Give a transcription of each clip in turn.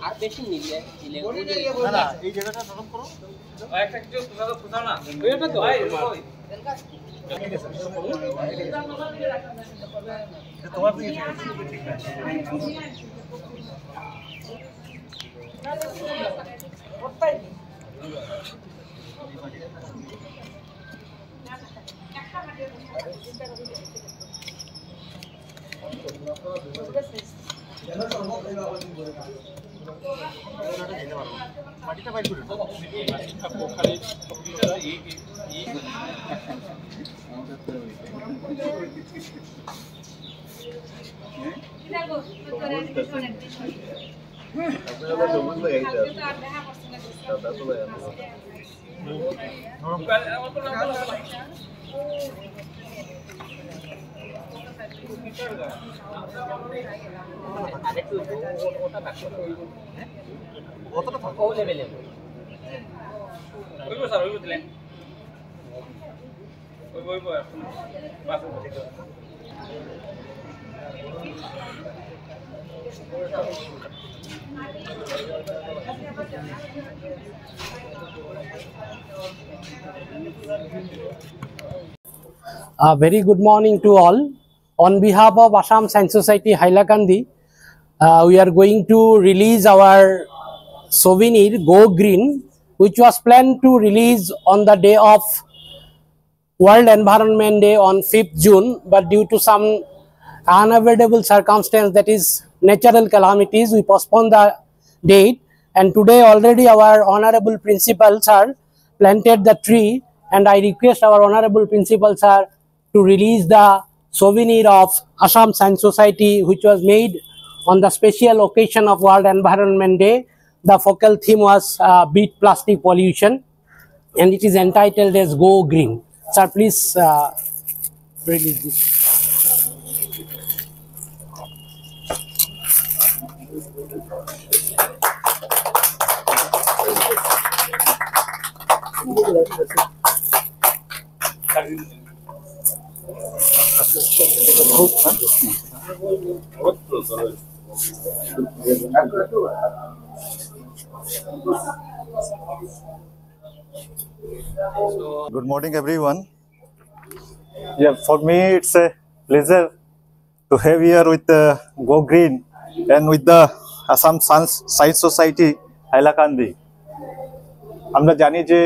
আর বেশি নিলে না এই জায়গাটা নরম করো একটা কিছু কোথাও না ওইটা তো ভাই তোমার দিকে ঠিক আছে ওটাই মাটিটা বাইর করে কতটা থাকো লেভেলে ওই স্যার ওই দিলেন ওই বাস A very good morning to all. On behalf of Assam Science Society Hailakandi, we are going to release our souvenir Go Green, which was planned to release on the day of World Environment Day on 5th June, but due to some unavoidable circumstance, that is natural calamities, we postponed the date. And today already our honorable principal sir planted the tree, and I request our honorable principal sir to release the souvenir of Assam Science Society, which was made on the special occasion of World Environment Day. The focal theme was beat plastic pollution, and it is entitled as Go Green. Sir, please release this. Good morning, everyone. Yeah, for me it's a pleasure to have here with Go Green and with the Assam Science Society Hailakandi. আমরা জানি যে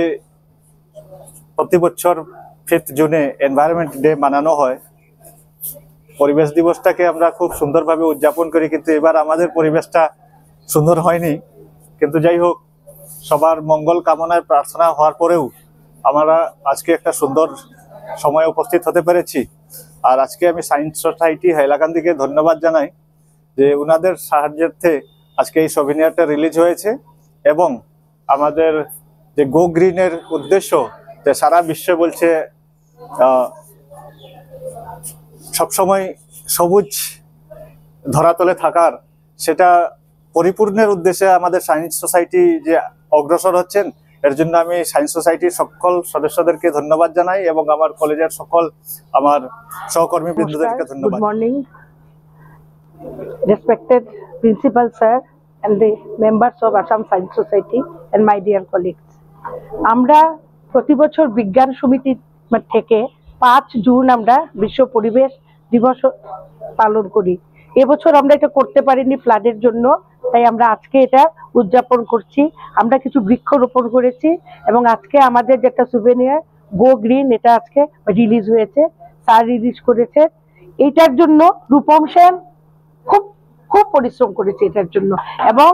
প্রতি বছর 5th জুনে environment day মানানো হয়। পরিবেশ দিবসটাকে আমরা খুব সুন্দরভাবে উদযাপন করি, কিন্তু এবার আমাদের পরিবেশটা সুন্দর হয়নি। কিন্তু যাই হোক, সবার মঙ্গল কামনায় প্রার্থনা হওয়ার পরেও আমরা আজকে একটা সুন্দর সময় উপস্থিত হতে পেরেছি। আর আজকে আমি সায়েন্স সোসাইটি হাইলাকান্দিকে ধন্যবাদ জানাই যে ওনাদের সাহায্যার্থে আজকে এই সভিনিয়ারটা রিলিজ হয়েছে, এবং আমাদের যে গো গ্রিনের উদ্দেশ্য, যে সারা বিশ্ব বলছে সবসময় সবুজ ধরাতলে থাকার, সেটা পরিপূর্ণের উদ্দেশ্যে আমাদের সায়েন্স সোসাইটি যে অগ্রসর হচ্ছেন, এর জন্য আমি সায়েন্স সোসাইটির সকল সদস্যদেরকে ধন্যবাদ জানাই এবং আমার কলেজের সকল আমার সহকর্মী বৃন্দদেরকে ধন্যবাদ। Good morning, respected principal sir and the members of Assam Science Society and my dear colleagues. আমরা প্রতি বছর বিজ্ঞান সমিতি থেকে 5 জুন আমরা বিশ্ব পরিবেশ দিবস পালন করি। এবছর আমরা এটা করতে পারিনি ফ্লাডের জন্য, তাই আমরা আজকে এটা উদযাপন করছি। আমরা কিছু বৃক্ষরোপণ করেছি এবং আজকে আমাদের যেটা সুভেনিয়ার গো গ্রিন, এটা আজকে রিলিজ হয়েছে, স্যার রিলিজ করেছে। এইটার জন্য রূপম সেন খুব খুব পরিশ্রম করেছে এটার জন্য, এবং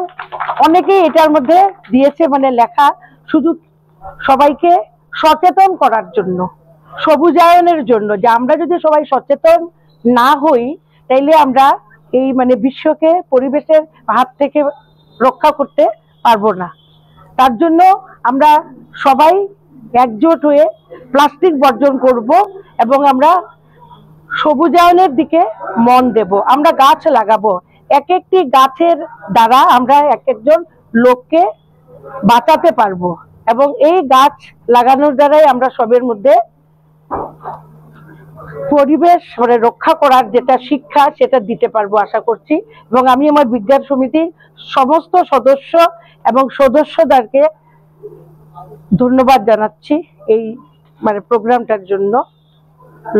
অনেকেই এটার মধ্যে দিয়েছে মানে লেখা, শুধু সবাইকে সচেতন করার জন্য, সবুজায়নের জন্য, যে আমরা যদি সবাই সচেতন না হই তাইলে আমরা এই মানে বিশ্বকে পরিবেশের হাত থেকে রক্ষা করতে পারবো না। তার জন্য আমরা সবাই একজোট হয়ে প্লাস্টিক বর্জন করব এবং আমরা সবুজায়নের দিকে মন দেব। আমরা গাছ লাগাবো, এক একটি গাছের দ্বারা আমরা এক একজন লোককে বাঁচাতে পারবো, এবং এই গাছ লাগানোর দ্বারাই আমরা সবের মধ্যে পরিবেশ মানে রক্ষা করার যেটা শিক্ষা সেটা দিতে পারবো আশা করছি। এবং আমি আমার বিজ্ঞান সমিতির সমস্ত সদস্য এবং সদস্যদেরকে ধন্যবাদ জানাচ্ছি এই মানে প্রোগ্রামটার জন্য।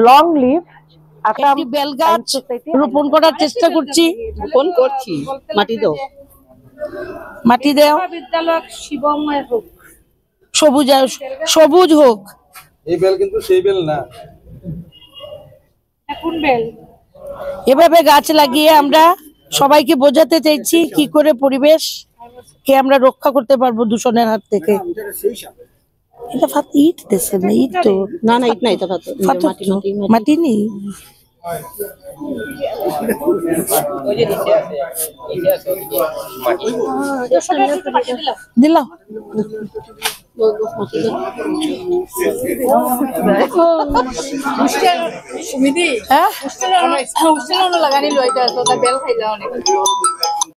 Long live Assam. বেল গাছ রোপণ করার চেষ্টা করছি, রোপণ করছি। মাটি দাও, মাটি দেও, বিদ্যালয় শিবময় হোক, সবুজ সবুজ হোক। এই বেল কিন্তু সেই বেল না। এখন বেল এভাবে গাছ লাগিয়ে আমরা সবাইকে বোঝাতে চাইছি কি করে পরিবেশ কে আমরা রক্ষা করতে পারবো দূষণের হাত থেকে। এটা ইট দেশে না, ইট তো না না ইট নাই তো মাটি নেই। ওই যে নিচে আছে, নিচে আছে মাটি দিলাম সুমিদি হ্যাঁ হোস্টেল লাগানি লইতে আসো, বেল খাইলা অনেক।